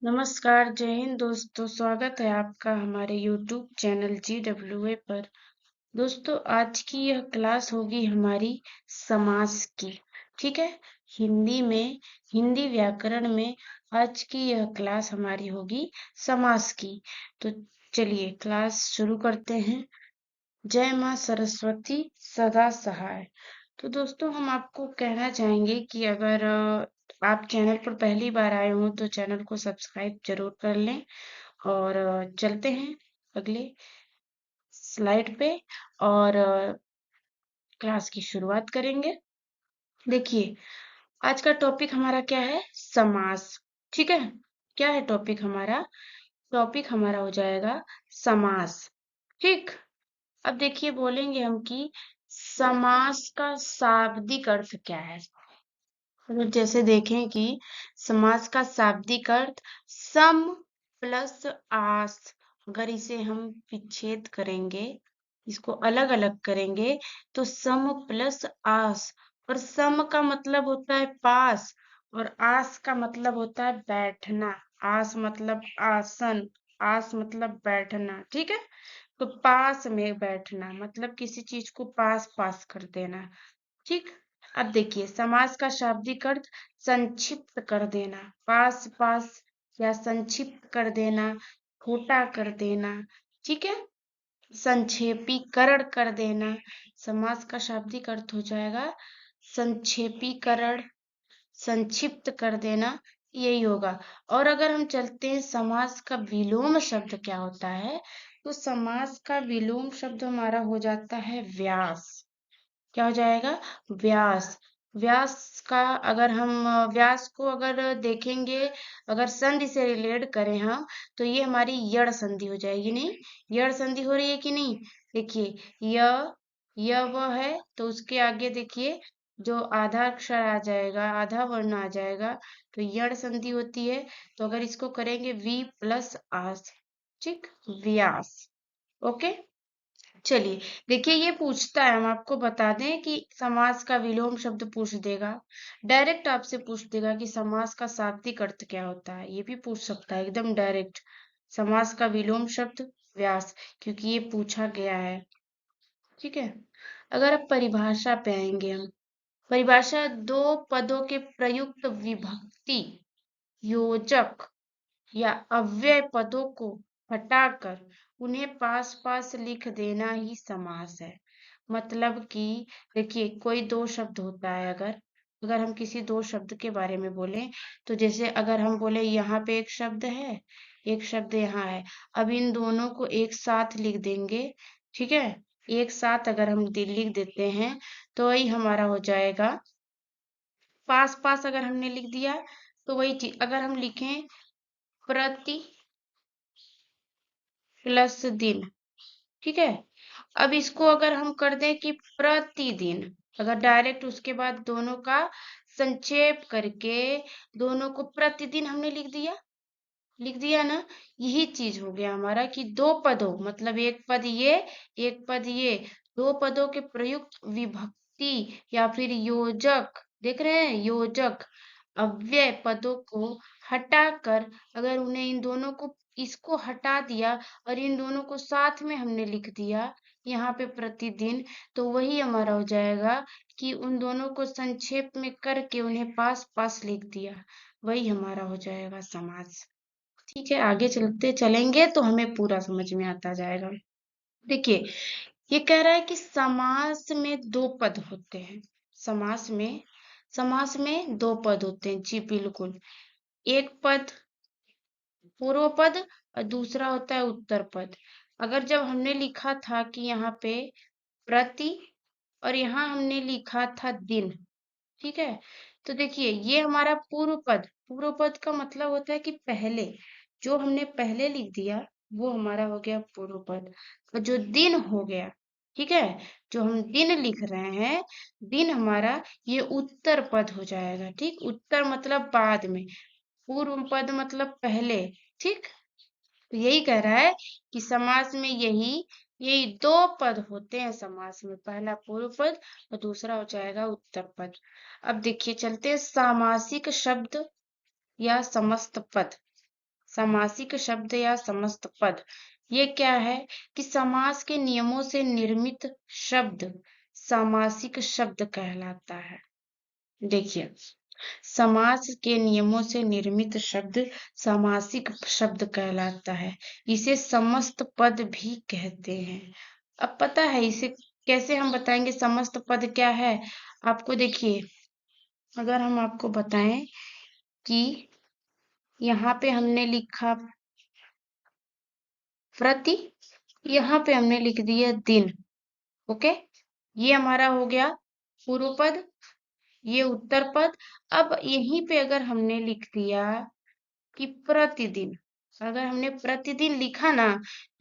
नमस्कार, जय हिंद दोस्तों। स्वागत है आपका हमारे YouTube चैनल GWA पर। दोस्तों, आज की यह क्लास होगी हमारी समास की। ठीक है, हिंदी में, हिंदी व्याकरण में आज की यह क्लास हमारी होगी समास की। तो चलिए क्लास शुरू करते हैं। जय माँ सरस्वती सदा सहाय। तो दोस्तों, हम आपको कहना चाहेंगे कि अगर आप चैनल पर पहली बार आए हो तो चैनल को सब्सक्राइब जरूर कर लें। और चलते हैं अगले स्लाइड पे और क्लास की शुरुआत करेंगे। देखिए, आज का टॉपिक हमारा क्या है? समास। ठीक है, क्या है टॉपिक हमारा? टॉपिक हमारा हो जाएगा समास। ठीक, अब देखिए बोलेंगे हम कि समास का शाब्दिक अर्थ क्या है। तो जैसे देखें कि समास का शाब्दिक अर्थ सम प्लस आस। अगर इसे हम विच्छेद करेंगे, इसको अलग अलग करेंगे, तो सम प्लस आस। और सम का मतलब होता है पास, और आस का मतलब होता है बैठना। आस मतलब आसन, आस मतलब बैठना। ठीक है, तो पास में बैठना मतलब किसी चीज को पास पास कर देना। ठीक, अब देखिए समास का शाब्दिक अर्थ संक्षिप्त कर देना, पास पास या संक्षिप्त कर देना, छोटा कर देना। ठीक है, संक्षेपीकरण कर देना। समास का शाब्दिक अर्थ हो जाएगा संक्षेपीकरण, संक्षिप्त कर देना, यही होगा। और अगर हम चलते हैं समास का विलोम शब्द क्या होता है, तो समास का विलोम शब्द हमारा हो जाता है व्यास। क्या हो जाएगा? व्यास। व्यास का अगर हम व्यास को अगर देखेंगे, अगर संधि से रिलेट करें हम, तो ये हमारी यड़ संधि हो जाएगी। नहीं, यड़ संधि हो रही है कि नहीं? देखिए, य वह है, तो उसके आगे देखिए जो आधा अक्षर आ जाएगा, आधा वर्ण आ जाएगा, तो यड़ संधि होती है। तो अगर इसको करेंगे वी प्लस आस, ठीक, व्यास। ओके, चलिए देखिए, ये पूछता है, हम आपको बता दें कि समास का विलोम शब्द पूछ देगा। डायरेक्ट आपसे पूछ देगा कि समास का शाब्दिक अर्थ क्या होता है, ये भी पूछ सकता है एकदम डायरेक्ट। समास का विलोम शब्द व्यास, क्योंकि ये पूछा गया है। ठीक है, अगर अब परिभाषा पे आएंगे हम। परिभाषा दो पदों के प्रयुक्त विभक्ति, योजक या अव्यय पदों को हटाकर उन्हें पास पास लिख देना ही समास है। मतलब कि देखिए, कोई दो शब्द होता है, अगर अगर हम किसी दो शब्द के बारे में बोलें, तो जैसे अगर हम बोले यहाँ पे एक शब्द है, एक शब्द यहाँ है, अब इन दोनों को एक साथ लिख देंगे। ठीक है, एक साथ अगर हम लिख देते हैं, तो वही हमारा हो जाएगा पास पास। अगर हमने लिख दिया तो वही चीज, अगर हम लिखें प्रति प्लस दिन, ठीक है, अब इसको अगर हम कर दें कि प्रतिदिन, अगर डायरेक्ट उसके बाद दोनों का संक्षेप करके दोनों को प्रतिदिन हमने लिख दिया ना, यही चीज हो गया हमारा कि दो पदों, मतलब एक पद ये, एक पद ये, दो पदों के प्रयुक्त विभक्ति या फिर योजक, देख रहे हैं, योजक अव्यय पदों को हटाकर, अगर उन्हें इन दोनों को, इसको हटा दिया और इन दोनों को साथ में हमने लिख दिया यहाँ पे प्रतिदिन, तो वही हमारा हो जाएगा कि उन दोनों को संक्षेप में करके उन्हें पास पास लिख दिया, वही हमारा हो जाएगा समास। ठीक है, आगे चलते चलेंगे तो हमें पूरा समझ में आता जाएगा। देखिए, ये कह रहा है कि समास में दो पद होते हैं। समास में दो पद होते हैं, जी बिल्कुल। एक पद पूर्व पद और दूसरा होता है उत्तर पद। अगर जब हमने लिखा था कि यहाँ पे प्रति, और यहाँ हमने लिखा था दिन, ठीक है, तो देखिए ये हमारा पूर्व पद, पूर्व पद का मतलब होता है कि पहले, जो हमने पहले लिख दिया वो हमारा हो गया पूर्व पद। और जो दिन हो गया, ठीक है, जो हम दिन लिख रहे हैं, दिन हमारा ये उत्तर पद हो जाएगा। ठीक, उत्तर मतलब बाद में, पूर्व पद मतलब पहले। ठीक, तो यही कह रहा है कि समास में यही यही दो पद होते हैं समास में, पहला पूर्व पद और दूसरा हो जाएगा उत्तर पद। अब देखिए चलते हैं सामासिक शब्द या समस्त पद। समासिक शब्द या समस्त पद। ये क्या है कि समास के नियमों से निर्मित शब्द समासिक शब्द कहलाता है। देखिए, समास के नियमों से निर्मित शब्द समासिक शब्द कहलाता है। इसे समस्त पद भी कहते हैं। अब पता है इसे कैसे हम बताएंगे समस्त पद क्या है? आपको देखिए, अगर हम आपको बताएं कि यहाँ पे हमने लिखा प्रति, यहाँ पे हमने लिख दिया दिन। ओके, ये हमारा हो गया पूर्व पद, ये उत्तर पद। अब यहीं पे अगर हमने लिख दिया कि प्रतिदिन, अगर हमने प्रतिदिन लिखा ना,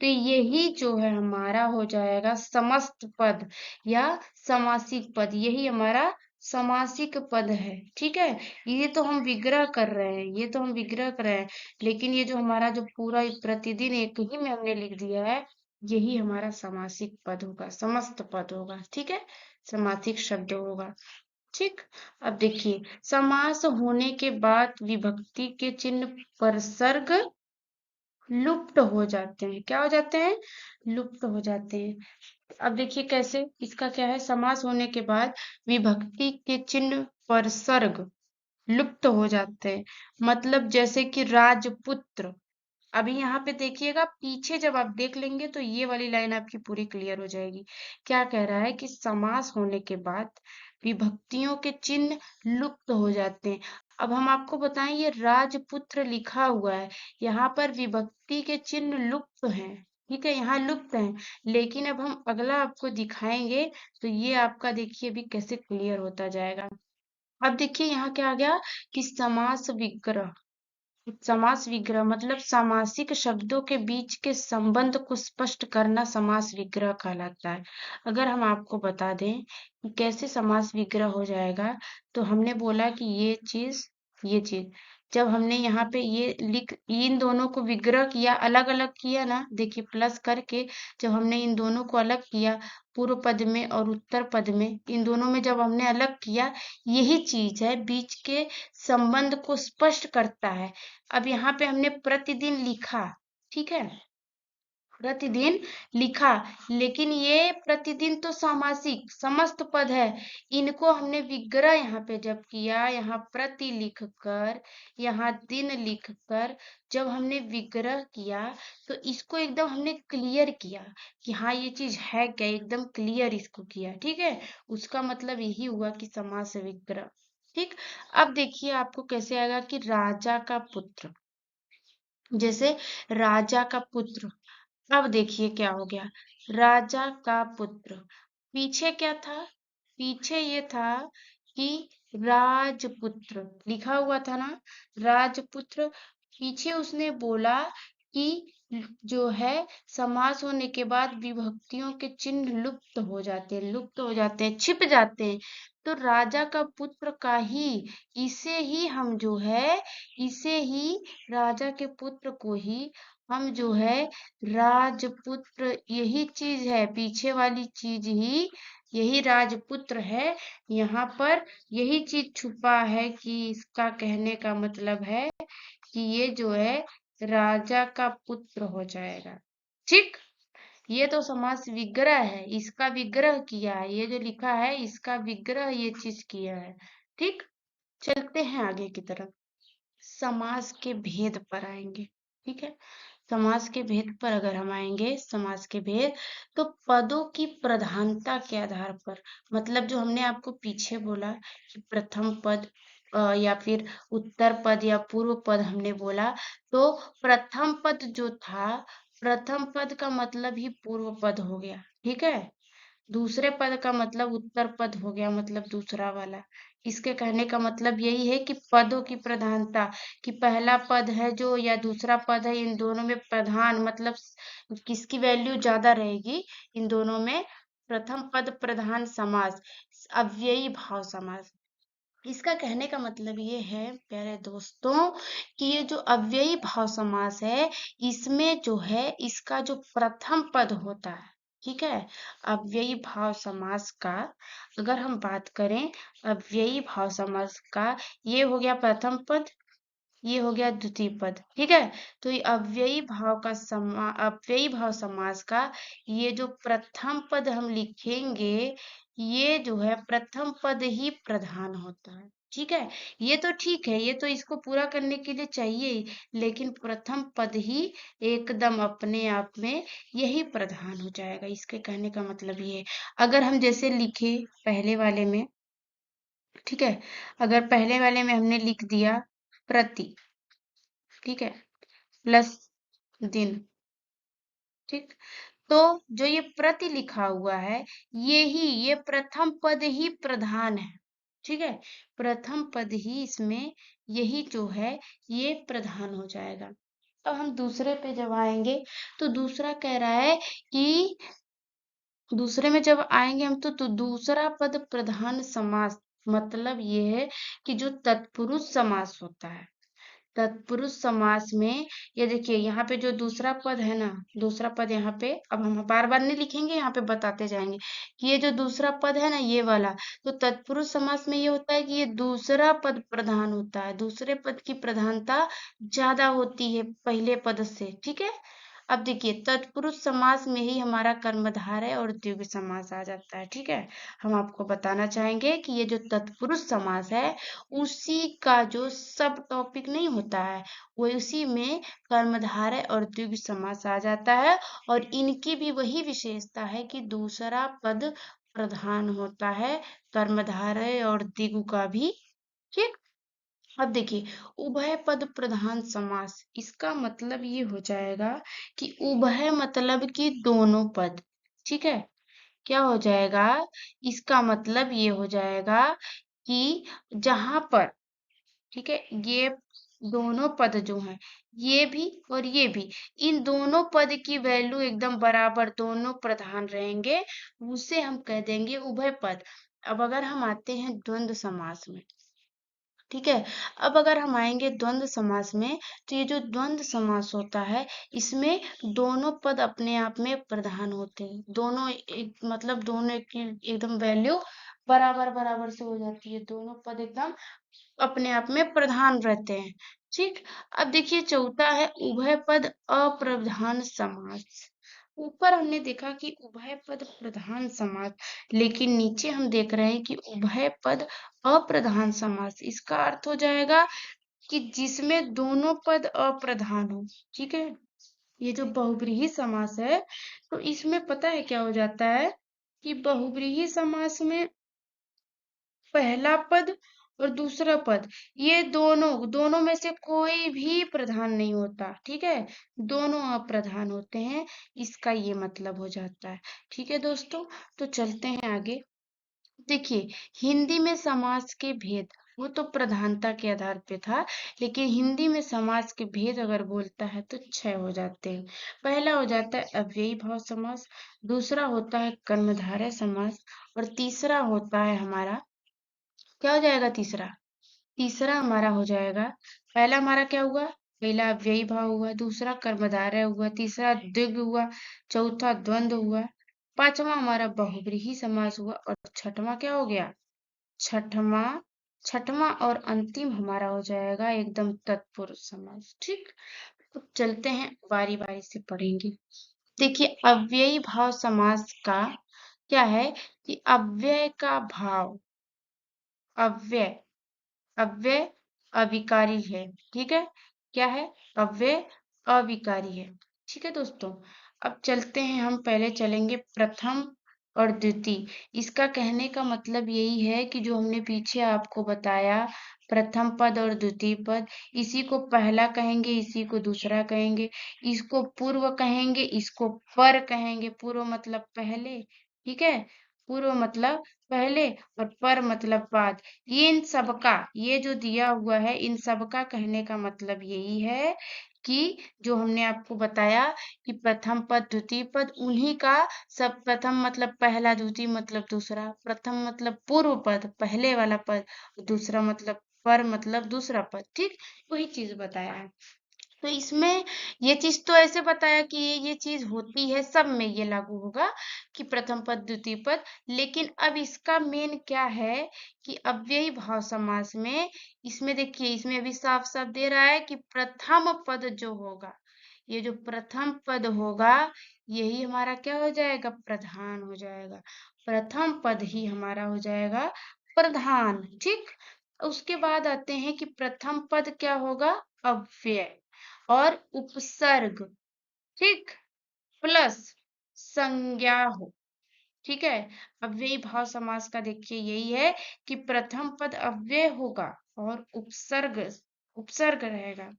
तो यही जो है हमारा हो जाएगा समस्त पद या समासिक पद। यही हमारा समासिक पद है। ठीक है, ये तो हम विग्रह कर रहे हैं, ये तो हम विग्रह कर रहे हैं, लेकिन ये जो हमारा जो पूरा प्रतिदिन एक ही में हमने लिख दिया है, यही हमारा समासिक पद होगा, समस्त पद होगा। ठीक है, समासिक शब्द होगा। ठीक, अब देखिए, समास होने के बाद विभक्ति के चिन्ह परसर्ग लुप्त हो जाते हैं। क्या हो जाते हैं? लुप्त हो जाते हैं। अब देखिए कैसे, इसका क्या है, समास होने के बाद विभक्ति के चिन्ह परसर्ग लुप्त हो जाते हैं। मतलब जैसे कि राजपुत्र। अभी यहाँ पे देखिएगा, पीछे जब आप देख लेंगे तो ये वाली लाइन आपकी पूरी क्लियर हो जाएगी। क्या कह रहा है कि समास होने के बाद विभक्तियों के चिन्ह लुप्त हो जाते हैं। अब हम आपको बताएं, ये राजपुत्र लिखा हुआ है, यहाँ पर विभक्ति के चिन्ह लुप्त हैं। ठीक है, यहाँ लुप्त हैं, लेकिन अब हम अगला आपको दिखाएंगे तो ये आपका देखिए अभी कैसे क्लियर होता जाएगा। अब देखिए यहाँ क्या आ गया कि समास विग्रह। समास विग्रह मतलब सामासिक शब्दों के बीच के संबंध को स्पष्ट करना समास विग्रह कहलाता है। अगर हम आपको बता दें कि कैसे समास विग्रह हो जाएगा, तो हमने बोला कि ये चीज जब हमने यहाँ पे ये लिख इन दोनों को विग्रह किया, अलग अलग किया ना, देखिए प्लस करके जब हमने इन दोनों को अलग किया, पूर्व पद में और उत्तर पद में, इन दोनों में जब हमने अलग किया, यही चीज है बीच के संबंध को स्पष्ट करता है। अब यहाँ पे हमने प्रतिदिन लिखा, ठीक है, प्रतिदिन लिखा, लेकिन ये प्रतिदिन तो सामासिक समस्त पद है। इनको हमने विग्रह यहाँ पे जब किया, यहाँ प्रति लिख कर, यहाँ दिन लिख कर जब हमने विग्रह किया, तो इसको एकदम हमने क्लियर किया कि हाँ ये चीज है क्या, एकदम क्लियर इसको किया। ठीक है, उसका मतलब यही हुआ कि समास विग्रह। ठीक, अब देखिए आपको कैसे आएगा कि राजा का पुत्र, जैसे राजा का पुत्र। अब देखिए क्या हो गया, राजा का पुत्र, पीछे क्या था, पीछे ये था कि राजपुत्र लिखा हुआ था ना, राजपुत्र। पीछे उसने बोला कि जो है समास होने के बाद विभक्तियों के चिन्ह लुप्त हो जाते हैं, लुप्त हो जाते हैं, छिप जाते हैं। तो राजा का पुत्र का ही, इसे ही हम जो है, इसे ही राजा के पुत्र को ही हम जो है राजपुत्र, यही चीज है, पीछे वाली चीज ही यही राजपुत्र है। यहाँ पर यही चीज छुपा है कि इसका कहने का मतलब है कि ये जो है राजा का पुत्र हो जाएगा। ठीक, ये तो समास विग्रह है, इसका विग्रह किया है, ये जो लिखा है इसका विग्रह ये चीज किया है। ठीक, चलते हैं आगे की तरफ, समास के भेद पर आएंगे। ठीक है, समास के भेद पर अगर हम आएंगे, समास के भेद, तो पदों की प्रधानता के आधार पर, मतलब जो हमने आपको पीछे बोला कि प्रथम पद या फिर उत्तर पद या पूर्व पद हमने बोला, तो प्रथम पद जो था, प्रथम पद का मतलब ही पूर्व पद हो गया। ठीक है, दूसरे पद का मतलब उत्तर पद हो गया, मतलब दूसरा वाला। इसके कहने का मतलब यही है कि पदों की प्रधानता, कि पहला पद है जो या दूसरा पद है, इन दोनों में प्रधान मतलब किसकी वैल्यू ज्यादा रहेगी, इन दोनों में प्रथम पद प्रधान समास, अव्ययी भाव समास। इसका कहने का मतलब ये है प्यारे दोस्तों कि ये जो अव्ययी भाव समास है, इसमें जो है इसका जो प्रथम पद होता है, ठीक है, अव्ययी भाव समास का अगर हम बात करें, अव्ययी भाव समास का ये हो गया प्रथम पद, ये हो गया द्वितीय पद। ठीक है, तो ये अव्ययी भाव समास का ये जो प्रथम पद हम लिखेंगे, ये जो है प्रथम पद ही प्रधान होता है। ठीक है, ये तो ठीक है, ये तो इसको पूरा करने के लिए चाहिए ही, लेकिन प्रथम पद ही एकदम अपने आप में यही प्रधान हो जाएगा। इसके कहने का मतलब ये है। अगर हम जैसे लिखे पहले वाले में, ठीक है, अगर पहले वाले में हमने लिख दिया प्रति, ठीक है, प्लस दिन, ठीक, तो जो ये प्रति लिखा हुआ है, ये प्रथम पद ही प्रधान है। ठीक है, प्रथम पद ही इसमें यही जो है ये प्रधान हो जाएगा। अब हम दूसरे पे जब आएंगे तो दूसरा कह रहा है कि दूसरे में जब आएंगे हम तो दूसरा पद प्रधान समास, मतलब ये है कि जो तत्पुरुष समास होता है, तत्पुरुष समास में ये देखिए यहाँ पे जो दूसरा पद है ना, दूसरा पद यहाँ पे, अब हम बार बार नहीं लिखेंगे, यहाँ पे बताते जाएंगे कि ये जो दूसरा पद है ना, ये वाला, तो तत्पुरुष समास में ये होता है कि ये दूसरा पद प्रधान होता है, दूसरे पद की प्रधानता ज्यादा होती है पहले पद से। ठीक है, अब देखिए तत्पुरुष समास में ही हमारा कर्मधारय और द्विगु समास आ जाता है। ठीक है, हम आपको बताना चाहेंगे कि ये जो तत्पुरुष समास है, उसी का जो सब टॉपिक नहीं होता है, वो उसी में कर्मधारय और द्विगु समास आ जाता है, और इनकी भी वही विशेषता है कि दूसरा पद प्रधान होता है, कर्मधारय और द्विगु का भी। ठीक, अब देखिए उभय पद प्रधान समास, इसका मतलब ये हो जाएगा कि उभय मतलब कि दोनों पद। ठीक है, क्या हो जाएगा, इसका मतलब ये हो जाएगा कि जहां पर, ठीक है, ये दोनों पद जो हैं, ये भी और ये भी, इन दोनों पद की वैल्यू एकदम बराबर, दोनों प्रधान रहेंगे, उसे हम कह देंगे उभय पद। अब अगर हम आते हैं द्वंद्व समास में, ठीक है, अब अगर हम आएंगे द्वंद्व समास में, तो ये जो द्वंद्व समास होता है, इसमें दोनों पद अपने आप में प्रधान होते हैं, दोनों एक मतलब दोनों की एकदम वैल्यू बराबर बराबर से हो जाती है, दोनों पद एकदम अपने आप में प्रधान रहते हैं। ठीक, अब देखिए चौथा है उभय पद अप्रधान समास। ऊपर हमने देखा कि उभय पद प्रधान समास, लेकिन नीचे हम देख रहे हैं कि उभय पद अप्रधान समास। इसका अर्थ हो जाएगा कि जिसमें दोनों पद अप्रधान हो। ठीक है, ये जो बहुव्रीहि समास है, तो इसमें पता है क्या हो जाता है कि बहुव्रीहि समास में पहला पद और दूसरा पद, ये दोनों दोनों में से कोई भी प्रधान नहीं होता। ठीक है, दोनों अप्रधान होते हैं, इसका ये मतलब हो जाता है। ठीक है दोस्तों, तो चलते हैं आगे। देखिए हिंदी में समास के भेद, वो तो प्रधानता के आधार पे था, लेकिन हिंदी में समास के भेद अगर बोलता है तो 6 हो जाते हैं। पहला हो जाता है अव्ययी भाव समास, दूसरा होता है कर्मधारय समास, और तीसरा होता है हमारा, क्या हो जाएगा तीसरा, तीसरा हमारा हो जाएगा, पहला हमारा क्या हुआ, पहला अव्ययी भाव हुआ, दूसरा कर्मधारय हुआ, तीसरा द्विगु हुआ, चौथा द्वंद्व हुआ, पांचवा हमारा बहुव्रीहि समास हुआ, और छठवां क्या हो गया, छठवां, छठवां और अंतिम हमारा हो जाएगा एकदम तत्पुरुष समास। ठीक, तो चलते हैं बारी बारी से पढ़ेंगे। देखिए अव्ययी भाव समास का क्या है कि अव्यय का भाव, अव्यय, अव्यय अविकारी है। ठीक है, क्या है, अव्यय अविकारी है। ठीक है दोस्तों, अब चलते हैं, हम पहले चलेंगे प्रथम और द्वितीय। इसका कहने का मतलब यही है कि जो हमने पीछे आपको बताया, प्रथम पद और द्वितीय पद, इसी को पहला कहेंगे, इसी को दूसरा कहेंगे, इसको पूर्व कहेंगे, इसको पर कहेंगे। पूर्व मतलब पहले, ठीक है, पूर्व मतलब पहले, और पर मतलब बाद। ये इन सबका, ये जो दिया हुआ है, इन सबका कहने का मतलब यही है कि जो हमने आपको बताया कि प्रथम पद द्वितीय पद, उन्हीं का सब, प्रथम मतलब पहला, द्वितीय मतलब दूसरा, प्रथम मतलब पूर्व पद पहले वाला पद, दूसरा मतलब पर मतलब दूसरा पद। ठीक, वही चीज बताया है। तो इसमें ये चीज तो ऐसे बताया कि ये चीज होती है, सब में ये लागू होगा, कि प्रथम पद द्वितीय पद, लेकिन अब इसका मेन क्या है कि अव्ययी भाव समास में इसमें देखिए, इसमें अभी साफ साफ दे रहा है कि प्रथम पद जो होगा, ये जो प्रथम पद होगा यही हमारा क्या हो जाएगा, प्रधान हो जाएगा। प्रथम पद ही हमारा हो जाएगा प्रधान। ठीक, उसके बाद आते हैं कि प्रथम पद क्या होगा, अव्यय और उपसर्ग, ठीक, प्लस संज्ञा हो। ठीक है, अव्ययी भाव समास का देखिए यही है कि प्रथम पद अव्यय होगा और उपसर्ग उपसर्ग रहेगा।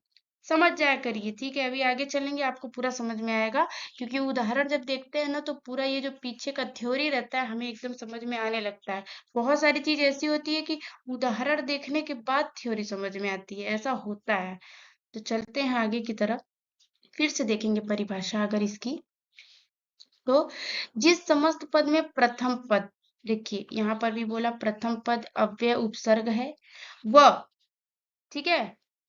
समझ जाया करिए, ठीक है। अभी आगे चलेंगे, आपको पूरा समझ में आएगा, क्योंकि उदाहरण जब देखते हैं ना तो पूरा ये जो पीछे का थ्योरी रहता है हमें एकदम समझ में आने लगता है। बहुत सारी चीज ऐसी होती है कि उदाहरण देखने के बाद थ्योरी समझ में आती है, ऐसा होता है। तो चलते हैं आगे की तरफ, फिर से देखेंगे परिभाषा अगर इसकी। तो जिस समस्त पद में प्रथम पद, देखिए यहाँ पर भी बोला प्रथम पद अव्यय उपसर्ग है, वह, ठीक है,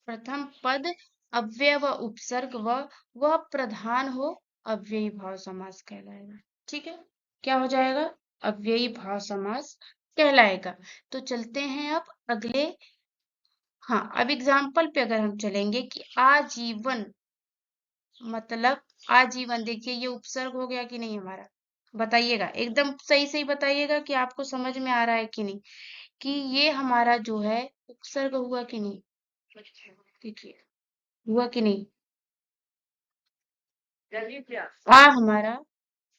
प्रथम पद अव्यय व उपसर्ग वह प्रधान हो, अव्ययी भाव समास कहलाएगा। ठीक है, क्या हो जाएगा, अव्ययी भाव समास कहलाएगा। तो चलते हैं अब अगले। हाँ, अब एग्जाम्पल पे अगर हम चलेंगे कि आजीवन, मतलब आजीवन, देखिए ये उपसर्ग हो गया कि नहीं हमारा, बताइएगा, एकदम सही सही बताइएगा कि आपको समझ में आ रहा है कि नहीं, कि ये हमारा जो है उपसर्ग हुआ कि नहीं, देखिए हुआ कि नहीं, हमारा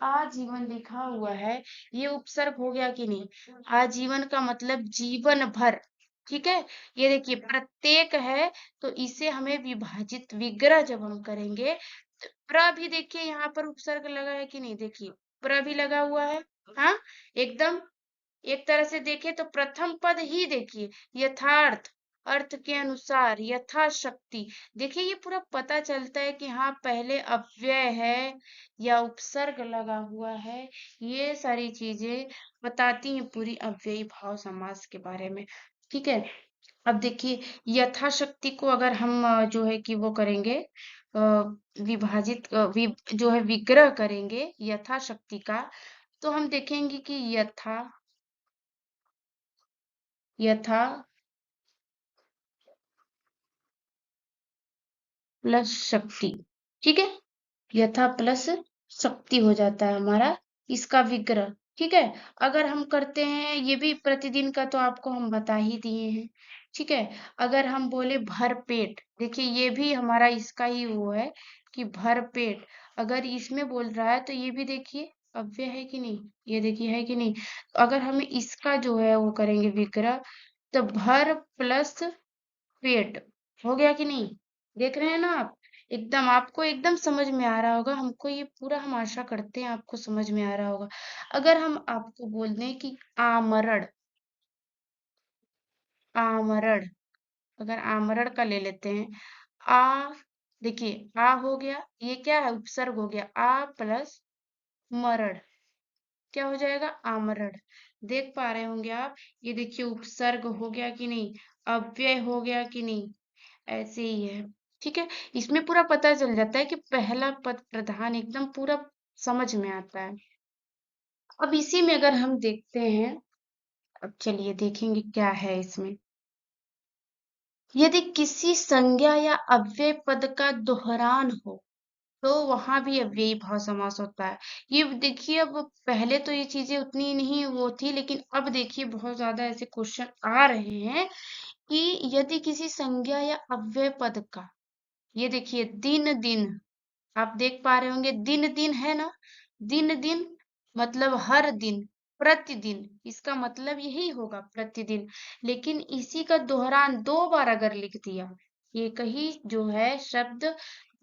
आजीवन लिखा हुआ है, ये उपसर्ग हो गया कि नहीं। आजीवन का मतलब जीवन भर, ठीक है। ये देखिए प्रत्येक है, तो इसे हमें विभाजित विग्रह जब हम करेंगे तो प्र भी देखिए यहाँ पर उपसर्ग लगा है कि नहीं, देखिए प्र भी लगा हुआ है। हाँ, एकदम एक तरह से देखें तो प्रथम पद ही देखिए यथार्थ, अर्थ के अनुसार, यथाशक्ति, देखिए ये पूरा पता चलता है कि हाँ पहले अव्यय है या उपसर्ग लगा हुआ है। ये सारी चीजें बताती हैं पूरी अव्ययी भाव समास के बारे में। ठीक है, अब देखिए यथाशक्ति को अगर हम जो है कि वो करेंगे, विभाजित जो है विग्रह करेंगे यथाशक्ति का, तो हम देखेंगे कि यथा प्लस शक्ति, ठीक है, यथा प्लस शक्ति हो जाता है हमारा इसका विग्रह। ठीक है, अगर हम करते हैं, ये भी प्रतिदिन का तो आपको हम बता ही दिए हैं। ठीक है, अगर हम बोले भर पेट, देखिए ये भी हमारा इसका ही वो है कि भर पेट, अगर इसमें बोल रहा है तो ये भी देखिए अव्यय है कि नहीं, ये देखिए है कि नहीं। अगर हम इसका जो है वो करेंगे विग्रह, तो भर प्लस पेट हो गया कि नहीं, देख रहे हैं ना आप, एकदम आपको एकदम समझ में आ रहा होगा, हमको ये पूरा, हम आशा करते हैं आपको समझ में आ रहा होगा। अगर हम आपको बोल दें कि आमरण, आमरण, अगर आमरण का ले लेते हैं, आ, देखिए आ हो गया, ये क्या है, उपसर्ग हो गया, आ प्लस मरण, क्या हो जाएगा, आमरण। देख पा रहे होंगे आप, ये देखिए उपसर्ग हो गया कि नहीं, अव्यय हो गया कि नहीं, ऐसे ही है। ठीक है, इसमें पूरा पता चल जाता है कि पहला पद प्रधान, एकदम पूरा समझ में आता है। अब इसी में अगर हम देखते हैं, अब चलिए देखेंगे क्या है इसमें। यदि किसी संज्ञा या अव्यय पद का दोहरान हो तो वहां भी अव्ययी भाव समास होता है। ये देखिए, अब पहले तो ये चीजें उतनी नहीं वो थी, लेकिन अब देखिए बहुत ज्यादा ऐसे क्वेश्चन आ रहे हैं कि यदि किसी संज्ञा या अव्यय पद का, ये देखिए दिन दिन, आप देख पा रहे होंगे दिन दिन है ना, दिन दिन मतलब हर दिन, प्रतिदिन, इसका मतलब यही होगा प्रतिदिन। लेकिन इसी का दोहरान दो बार अगर लिख दिया, एक ही जो है शब्द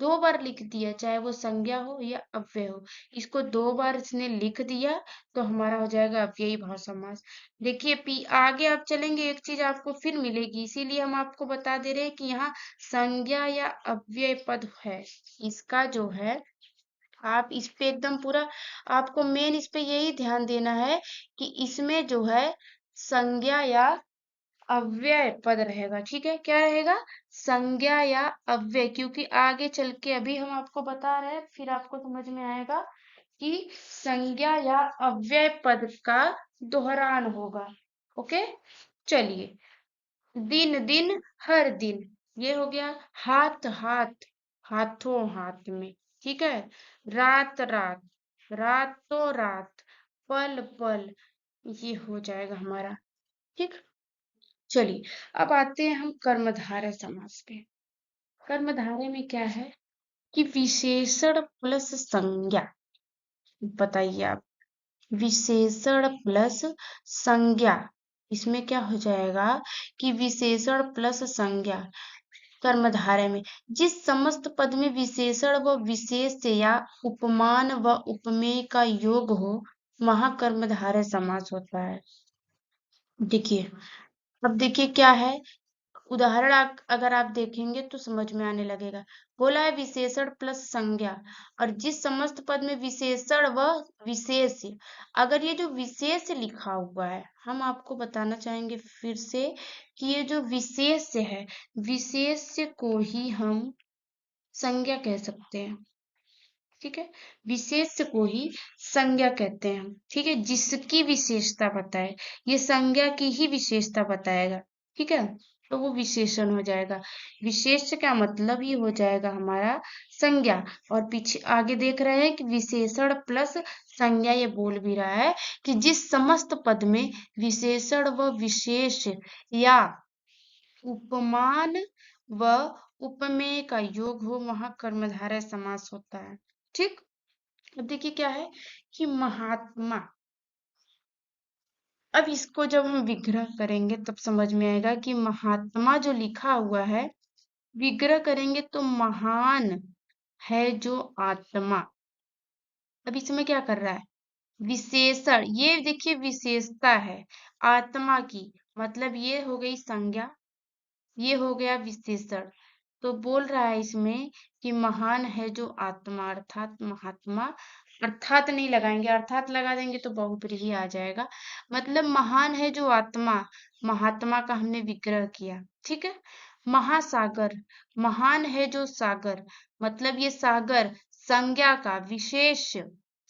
दो बार लिख दिया, चाहे वो संज्ञा हो या अव्यय हो, इसको दो बार इसने लिख दिया तो हमारा हो जाएगा अव्ययी भाव समास। देखिए पी आगे आप चलेंगे, एक चीज आपको फिर मिलेगी, इसीलिए हम आपको बता दे रहे हैं कि यहाँ संज्ञा या अव्यय पद है, इसका जो है आप इस पे एकदम पूरा, आपको मेन इस पे यही ध्यान देना है कि इसमें जो है संज्ञा या अव्यय पद रहेगा। ठीक है, क्या रहेगा, संज्ञा या अव्यय, क्योंकि आगे चल के अभी हम आपको बता रहे हैं, फिर आपको समझ में आएगा कि संज्ञा या अव्यय पद का दोहरान होगा। ओके, चलिए। दिन दिन, हर दिन, ये हो गया। हाथ हाथ, हाथों हाथ में, ठीक है। रात रात, रातों रात, पल पल, ये हो जाएगा हमारा। ठीक, चलिए। अब आते हैं हम कर्मधारय समास पे। कर्मधारय में क्या है कि विशेषण प्लस संज्ञा। बताइए आप, विशेषण प्लस संज्ञा, इसमें क्या हो जाएगा कि विशेषण प्लस संज्ञा कर्मधारय में जिस समस्त पद में विशेषण व विशेष या उपमान व उपमेय का योग हो, वहां कर्मधारय समास होता है। देखिए, अब देखिए क्या है, उदाहरण अगर आप देखेंगे तो समझ में आने लगेगा। बोला है विशेषण प्लस संज्ञा, और जिस समस्त पद में विशेषण व विशेष, अगर ये जो विशेष लिखा हुआ है, हम आपको बताना चाहेंगे फिर से कि ये जो विशेष है, विशेष को ही हम संज्ञा कह सकते हैं। ठीक है, विशेष को ही संज्ञा कहते हैं हम। ठीक है, जिसकी विशेषता बताए, ये संज्ञा की ही विशेषता बताएगा। ठीक है, तो वो विशेषण हो जाएगा। विशेष का मतलब ही हो जाएगा हमारा संज्ञा। और पीछे आगे देख रहे हैं कि विशेषण प्लस संज्ञा, ये बोल भी रहा है कि जिस समस्त पद में विशेषण व विशेष या उपमान व उपमेय का योग हो, वहां कर्मधारय समास होता है। ठीक, अब देखिए क्या है कि महात्मा, अब इसको जब हम विग्रह करेंगे तब समझ में आएगा कि महात्मा जो लिखा हुआ है, विग्रह करेंगे तो महान है जो आत्मा। अब इसमें क्या कर रहा है, विशेषण, ये देखिए विशेषता है आत्मा की, मतलब ये हो गई संज्ञा, ये हो गया विशेषण। तो बोल रहा है इसमें कि महान है जो आत्मा, अर्थात महात्मा। अर्थात नहीं लगाएंगे, अर्थात लगा देंगे तो बहुब्रीहि आ जाएगा। मतलब महान है जो आत्मा, महात्मा का हमने विग्रह किया। ठीक है, महासागर, महान है जो सागर, मतलब ये सागर संज्ञा का विशेष,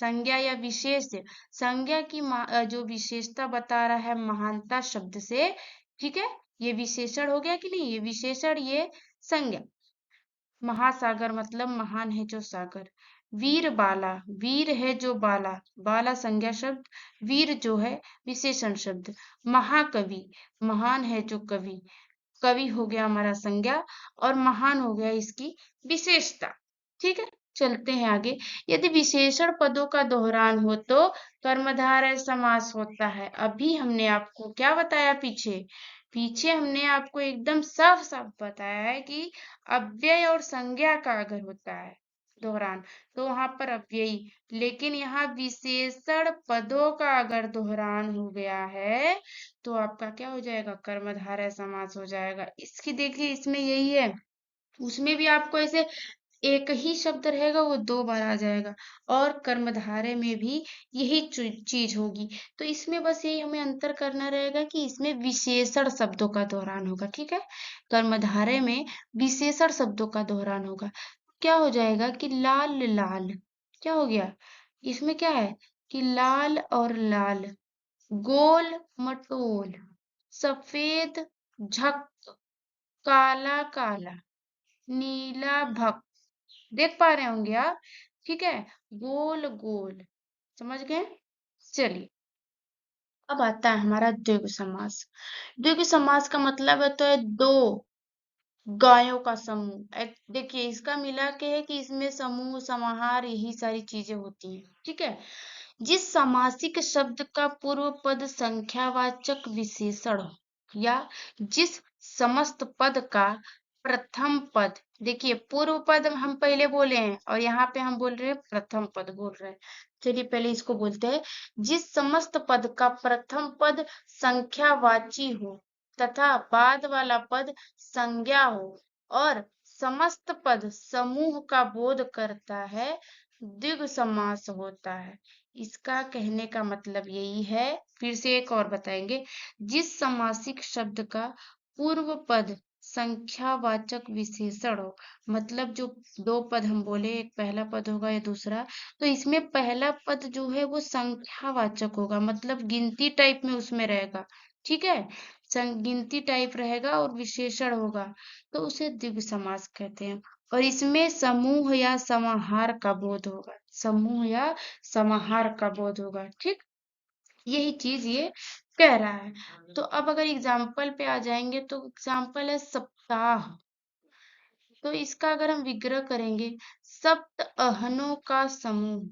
संज्ञा या विशेष, संज्ञा की जो विशेषता बता रहा है महानता शब्द से। ठीक है, ये विशेषण हो गया कि नहीं, ये विशेषण, ये संज्ञा। महासागर मतलब महान है जो सागर। वीर बाला, वीर है जो बाला, बाला संज्ञा शब्द, वीर जो है विशेषण शब्द। महाकवि, महान है जो कवि, कवि हो गया हमारा संज्ञा, और महान हो गया इसकी विशेषता। ठीक है, चलते हैं आगे। यदि विशेषण पदों का दोहरान हो तो कर्मधारय समास होता है। अभी हमने आपको क्या बताया, पीछे पीछे हमने आपको एकदम साफ साफ बताया है कि अव्यय और संज्ञा का अगर होता है दोहरान तो वहां पर अव्ययी, लेकिन यहाँ विशेषण पदों का अगर दोहरान हो गया है तो आपका क्या हो जाएगा, कर्मधारय समास हो जाएगा। इसकी देखिए, इसमें यही है, उसमें भी आपको ऐसे एक ही शब्द रहेगा वो दो बार आ जाएगा, और कर्मधारय में भी यही चीज होगी। तो इसमें बस यही हमें अंतर करना रहेगा कि इसमें विशेषण शब्दों का दोहरान होगा। ठीक है, कर्मधारय में विशेषण शब्दों का दोहरान होगा। क्या हो जाएगा कि लाल लाल, क्या हो गया, इसमें क्या है कि लाल और लाल, गोल मटोल, सफेद झक, काला काला, नीला भक, देख पा रहे होंगे आप। ठीक है, गोल गोल, समझ गए। चलिए, अब आता है हमारा द्विगु समास। द्विगु समास का मतलब है तो है दो गायों का समूह। देखिए, इसका मिला के है कि इसमें समूह समाहार यही सारी चीजें होती हैं। ठीक है, जिस समासिक शब्द का पूर्व पद संख्यावाचक विशेषण हो, या जिस समस्त पद का प्रथम पद, देखिए पूर्व पद हम पहले बोले हैं और यहाँ पे हम बोल रहे हैं प्रथम पद बोल रहे हैं। चलिए पहले इसको बोलते हैं, जिस समस्त पद का प्रथम पद संख्यावाची हो तथा बाद वाला पद संज्ञा हो और समस्त पद समूह का बोध करता है, द्विगु समास होता है। इसका कहने का मतलब यही है, फिर से एक और बताएंगे, जिस समासिक शब्द का पूर्व पद संख्यावाचक विशेषण हो। मतलब जो दो पद हम बोले, एक पहला पद होगा या दूसरा, तो इसमें पहला पद जो है वो संख्यावाचक होगा, मतलब गिनती टाइप में उसमें रहेगा। ठीक है, गिनती टाइप रहेगा और विशेषण होगा, तो उसे द्विगु समास कहते हैं। और इसमें समूह या समाहार का बोध होगा, समूह या समाहार का बोध होगा। ठीक, यही चीज ये कह रहा है। तो अब अगर एग्जाम्पल पे आ जाएंगे तो एग्जाम्पल है सप्ताह। तो इसका अगर हम विग्रह करेंगे, सप्त अहनों का समूह।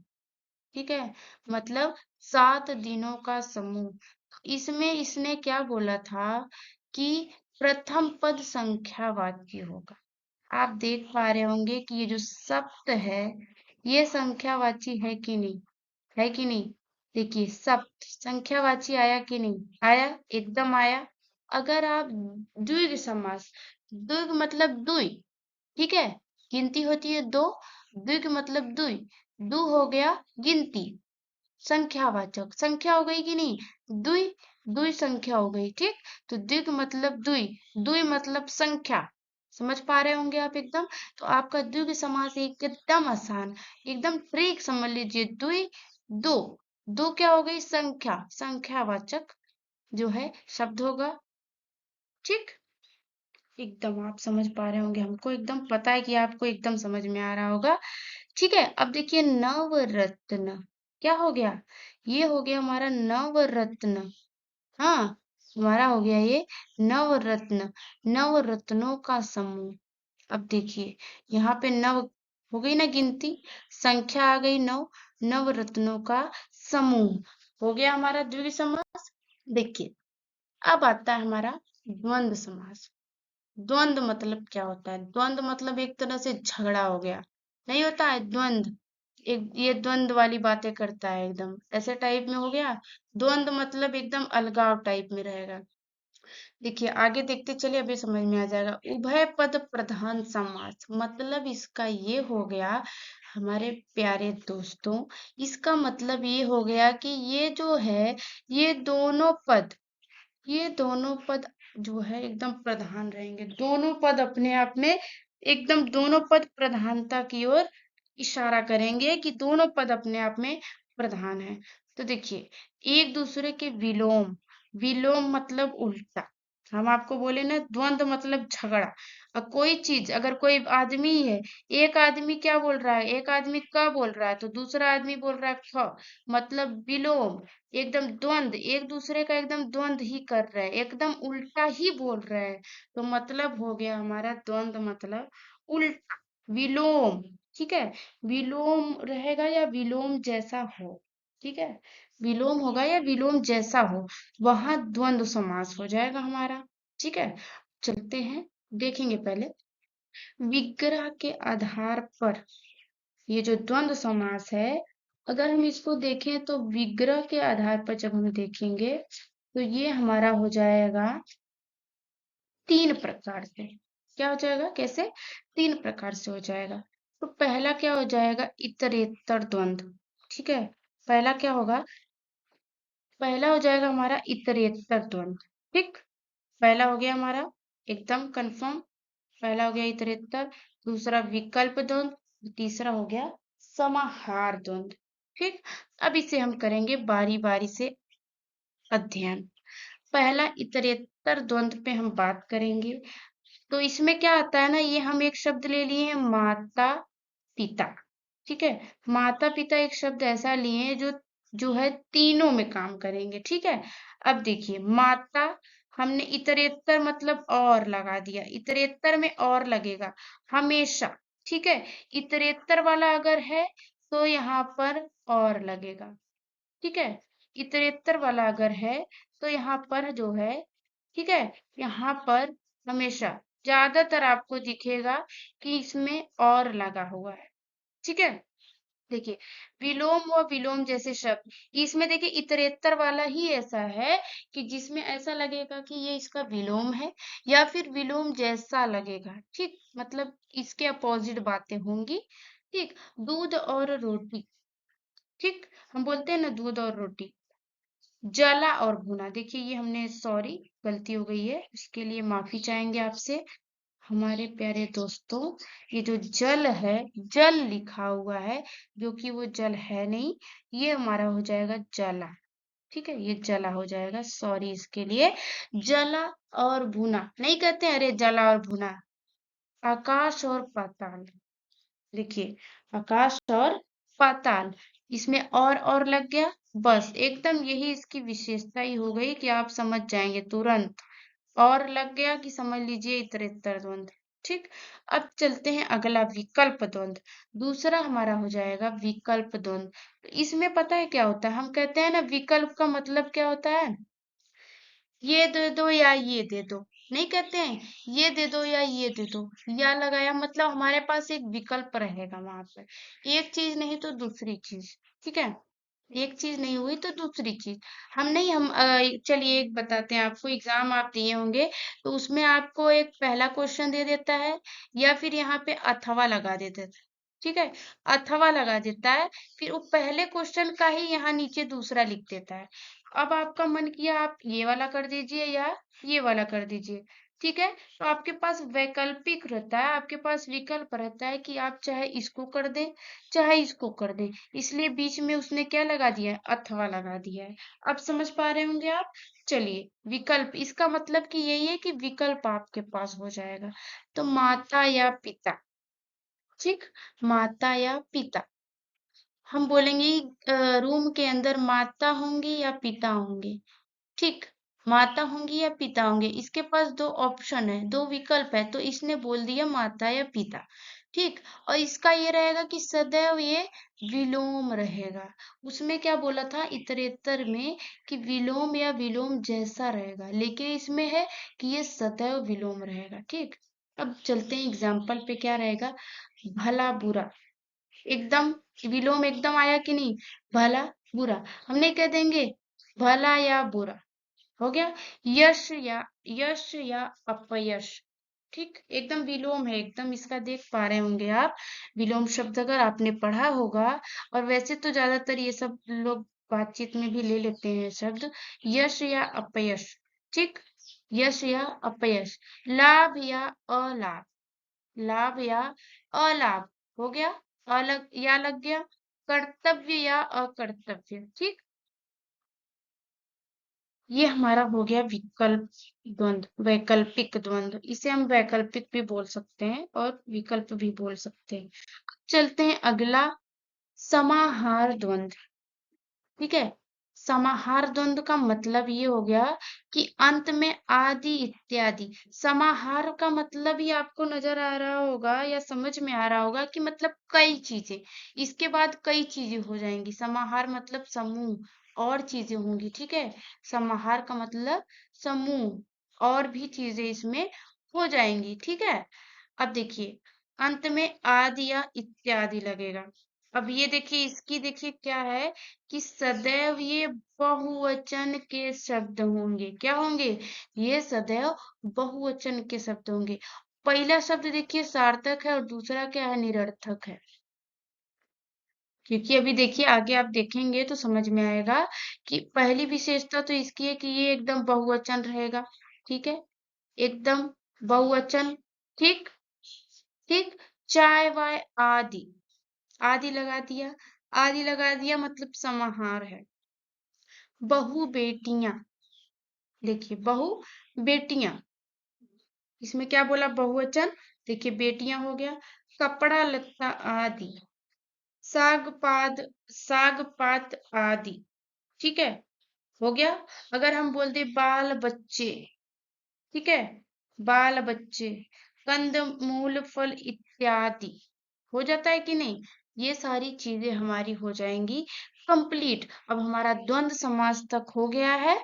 ठीक है, मतलब 7 दिनों का समूह। इसमें इसने क्या बोला था कि प्रथम पद संख्यावाची होगा। आप देख पा रहे होंगे कि ये जो सप्त है ये संख्यावाची है कि नहीं, है कि नहीं। देखिए सप्त संख्यावाची आया कि नहीं आया, एकदम आया। अगर आप द्विग समास, द्विग मतलब दुई, ठीक है, गिनती होती है दो, द्विग मतलब दुई, दो हो गया गिनती, संख्यावाचक, संख्या हो गई कि नहीं, दुई, दुई संख्या हो गई। ठीक, तो द्विग मतलब दुई, दुई मतलब संख्या। समझ पा रहे होंगे आप एकदम। तो आपका द्विग समास एकदम आसान, एकदम ट्रिक समझ लीजिए। दुई, दो, दो क्या हो गई, संख्या, संख्यावाचक जो है शब्द होगा। ठीक, एकदम आप समझ पा रहे होंगे, हमको एकदम पता है कि आपको एकदम समझ में आ रहा होगा। ठीक है, अब देखिए नवरत्न क्या हो गया, ये हो गया हमारा नवरत्न। हाँ, हमारा हो गया ये नवरत्न, नवरत्नों का समूह। अब देखिए यहाँ पे नव हो गई ना गिनती, संख्या आ गई नौ, नवरत्नों का समूह हो गया हमारा द्विगु समास। देखिए अब आता है हमारा द्वंद्व समास। द्वंद्व मतलब क्या होता है, द्वंद्व मतलब एक तरह से झगड़ा हो गया, नहीं होता है द्वंद्व, एक ये द्वंद्व वाली बातें करता है, एकदम ऐसे टाइप में हो गया। द्वंद्व मतलब एकदम अलगाव टाइप में रहेगा। देखिए आगे देखते चलिए, अभी समझ में आ जाएगा। उभय पद प्रधान समास, मतलब इसका ये हो गया हमारे प्यारे दोस्तों, इसका मतलब ये हो गया कि ये जो है, ये दोनों पद, ये दोनों पद जो है एकदम प्रधान रहेंगे। दोनों पद अपने आप में एकदम, दोनों पद प्रधानता की ओर इशारा करेंगे कि दोनों पद अपने आप में प्रधान है। तो देखिए एक दूसरे के विलोम, विलोम मतलब उल्टा। हम आपको बोले ना द्वंद्व मतलब झगड़ा। और कोई चीज अगर कोई आदमी है, एक आदमी क्या बोल रहा है, एक आदमी क बोल रहा है तो दूसरा आदमी बोल रहा है ख, मतलब विलोम, एकदम द्वंद, एक दूसरे का एकदम द्वंद ही कर रहे हैं, एकदम उल्टा ही बोल रहे हैं। तो मतलब हो गया हमारा द्वंद मतलब उल्टा, विलोम। ठीक है, विलोम रहेगा या विलोम जैसा हो। ठीक है, विलोम होगा या विलोम जैसा हो, वहां द्वंद्व समास हो जाएगा हमारा। ठीक है, चलते हैं देखेंगे पहले विग्रह के आधार पर। ये जो द्वंद्व समास है, अगर हम इसको देखें तो विग्रह के आधार पर जब हम देखेंगे तो ये हमारा हो जाएगा तीन प्रकार से। क्या हो जाएगा, कैसे, तीन प्रकार से हो जाएगा। तो पहला क्या हो जाएगा, इतरेत्तर द्वंद्व। ठीक है, पहला क्या होगा, पहला हो जाएगा हमारा इतरेत्तर द्वंद्व। ठीक, पहला हो गया हमारा एकदम कंफर्म, पहला हो गया इतरेत्तर, दूसरा विकल्प द्वंद्व, तीसरा हो गया समाहार द्वंद्व। ठीक, अब इसे हम करेंगे बारी बारी से अध्ययन। पहला इतरेत्तर द्वंद्व पे हम बात करेंगे। तो इसमें क्या आता है ना, ये हम एक शब्द ले लिए हैं माता पिता। ठीक है, माता पिता एक शब्द ऐसा लिए हैं जो जो है तीनों में काम करेंगे। ठीक है, अब देखिए माता, हमने इतरेत्तर मतलब और लगा दिया, इतरेत्तर में और लगेगा हमेशा। ठीक है, इतरेत्तर वाला अगर है तो यहाँ पर और लगेगा। ठीक है, इतरेत्तर वाला अगर है तो यहाँ पर जो है, ठीक है, यहाँ पर हमेशा ज्यादातर आपको दिखेगा कि इसमें और लगा हुआ है। ठीक है, देखिए विलोम व विलोम जैसे शब्द, इसमें देखिए इतरेत्तर वाला ही ऐसा है कि जिसमें ऐसा लगेगा कि ये इसका विलोम है या फिर विलोम जैसा लगेगा। ठीक, मतलब इसके अपोजिट बातें होंगी। ठीक, दूध और रोटी। ठीक, हम बोलते हैं ना दूध और रोटी, जला और भुना। देखिए ये हमने, सॉरी गलती हो गई है, इसके लिए माफी चाहेंगे आपसे। हमारे प्यारे दोस्तों, ये जो जल है, जल लिखा हुआ है, जो कि वो जल है नहीं, ये हमारा हो जाएगा जला। ठीक है, ये जला हो जाएगा, सॉरी इसके लिए। जला और भुना नहीं कहते, अरे जला और भुना। आकाश और पाताल, देखिए, आकाश और पाताल, इसमें और लग गया, बस एकदम यही इसकी विशेषता ही हो गई कि आप समझ जाएंगे तुरंत। और लग गया कि समझ लीजिए इतरेत्तर द्वंद। ठीक, अब चलते हैं अगला, विकल्प द्वंद। दूसरा हमारा हो जाएगा विकल्प द्वंद। इसमें पता है क्या होता है, हम कहते हैं ना विकल्प का मतलब क्या होता है, ये दे दो या ये दे दो, नहीं कहते हैं ये दे दो या ये दे दो, या लगाया मतलब हमारे पास एक विकल्प रहेगा वहां पर, एक चीज नहीं तो दूसरी चीज। ठीक है, एक चीज नहीं हुई तो दूसरी चीज। हम नहीं हम चलिए एक बताते हैं आपको, एग्जाम आप दिए होंगे तो उसमें आपको एक पहला क्वेश्चन दे देता है, या फिर यहाँ पे अथवा लगा देता है। ठीक है, अथवा लगा देता है, फिर वो पहले क्वेश्चन का ही यहाँ नीचे दूसरा लिख देता है। अब आपका मन किया आप ये वाला कर दीजिए या ये वाला कर दीजिए। ठीक है, तो आपके पास वैकल्पिक रहता है, आपके पास विकल्प रहता है कि आप चाहे इसको कर दें चाहे इसको कर दें, इसलिए बीच में उसने क्या लगा दिया है, अथवा लगा दिया है। अब समझ पा रहे होंगे आप। चलिए, विकल्प इसका मतलब कि यही है कि विकल्प आपके पास हो जाएगा। तो माता या पिता, ठीक, माता या पिता, हम बोलेंगे रूम के अंदर माता होंगी या पिता होंगे। ठीक, माता होंगी या पिता होंगे, इसके पास दो ऑप्शन है, दो विकल्प है, तो इसने बोल दिया माता या पिता। ठीक, और इसका ये रहेगा कि सदैव ये विलोम रहेगा। उसमें क्या बोला था इतरेतर में कि विलोम या विलोम जैसा रहेगा, लेकिन इसमें है कि ये सदैव विलोम रहेगा। ठीक, अब चलते हैं एग्जाम्पल पे, क्या रहेगा, भला बुरा, एकदम विलोम एकदम आया कि नहीं, भला बुरा, हम नहीं कह देंगे भला या बुरा, हो गया। यश या अपयश, ठीक, एकदम विलोम है, एकदम इसका देख पा रहे होंगे आप, विलोम शब्द अगर आपने पढ़ा होगा, और वैसे तो ज्यादातर ये सब लोग बातचीत में भी ले लेते हैं शब्द, यश या अपयश। ठीक, यश या अपयश, लाभ या अलाभ, लाभ या अलाभ, हो गया, अलग या लग गया, कर्तव्य या अकर्तव्य। ठीक, ये हमारा हो गया विकल्प द्वंद्व, वैकल्पिक द्वंद्व, इसे हम वैकल्पिक भी बोल सकते हैं और विकल्प भी बोल सकते हैं। चलते हैं अगला, समाहार द्वंद्व। ठीक है, समाहार द्वंद्व का मतलब ये हो गया कि अंत में आदि इत्यादि, समाहार का मतलब ही आपको नजर आ रहा होगा या समझ में आ रहा होगा कि मतलब कई चीजें, इसके बाद कई चीजें हो जाएंगी, समाहार मतलब समूह और चीजें होंगी। ठीक है, समाहार का मतलब समूह और भी चीजें इसमें हो जाएंगी। ठीक है, अब देखिए अंत में आदि या इत्यादि लगेगा। अब ये देखिए, इसकी देखिए क्या है कि सदैव ये बहुवचन के शब्द होंगे, क्या होंगे, ये सदैव बहुवचन के शब्द होंगे। पहला शब्द देखिए सार्थक है और दूसरा क्या है, निरर्थक है। क्योंकि अभी देखिए आगे आप देखेंगे तो समझ में आएगा कि पहली विशेषता तो इसकी है कि ये एकदम बहुवचन रहेगा। ठीक है, एकदम बहुवचन। ठीक, ठीक, चाय वाय आदि, आदि लगा दिया, आदि लगा दिया मतलब समाहार है। बहु बेटियां, देखिए बहु बेटियां, इसमें क्या बोला, बहुवचन, देखिए बेटियां हो गया। कपड़ा लत्ता आदि, साग पात, साग पात आदि। ठीक है, हो गया। अगर हम बोल दे बाल बच्चे, ठीक है, बाल बच्चे, कंद मूल फल इत्यादि, हो जाता है कि नहीं, ये सारी चीजें हमारी हो जाएंगी कंप्लीट। अब हमारा द्वंद्व समास तक हो गया है।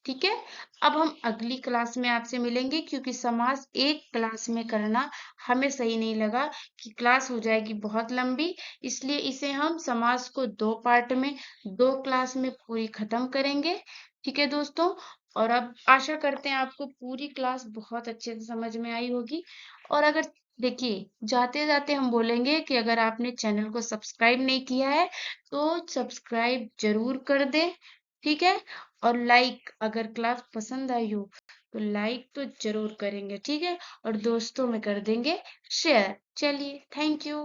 ठीक है, अब हम अगली क्लास में आपसे मिलेंगे, क्योंकि समास एक क्लास में करना हमें सही नहीं लगा, कि क्लास हो जाएगी बहुत लंबी, इसलिए इसे हम समास को दो पार्ट में, दो क्लास में पूरी खत्म करेंगे। ठीक है दोस्तों, और अब आशा करते हैं आपको पूरी क्लास बहुत अच्छे से समझ में आई होगी। और अगर देखिए, जाते जाते हम बोलेंगे कि अगर आपने चैनल को सब्सक्राइब नहीं किया है तो सब्सक्राइब जरूर कर दे। ठीक है, और लाइक, अगर क्लास पसंद आई हो तो लाइक तो जरूर करेंगे, ठीक है, और दोस्तों में कर देंगे शेयर। चलिए, थैंक यू।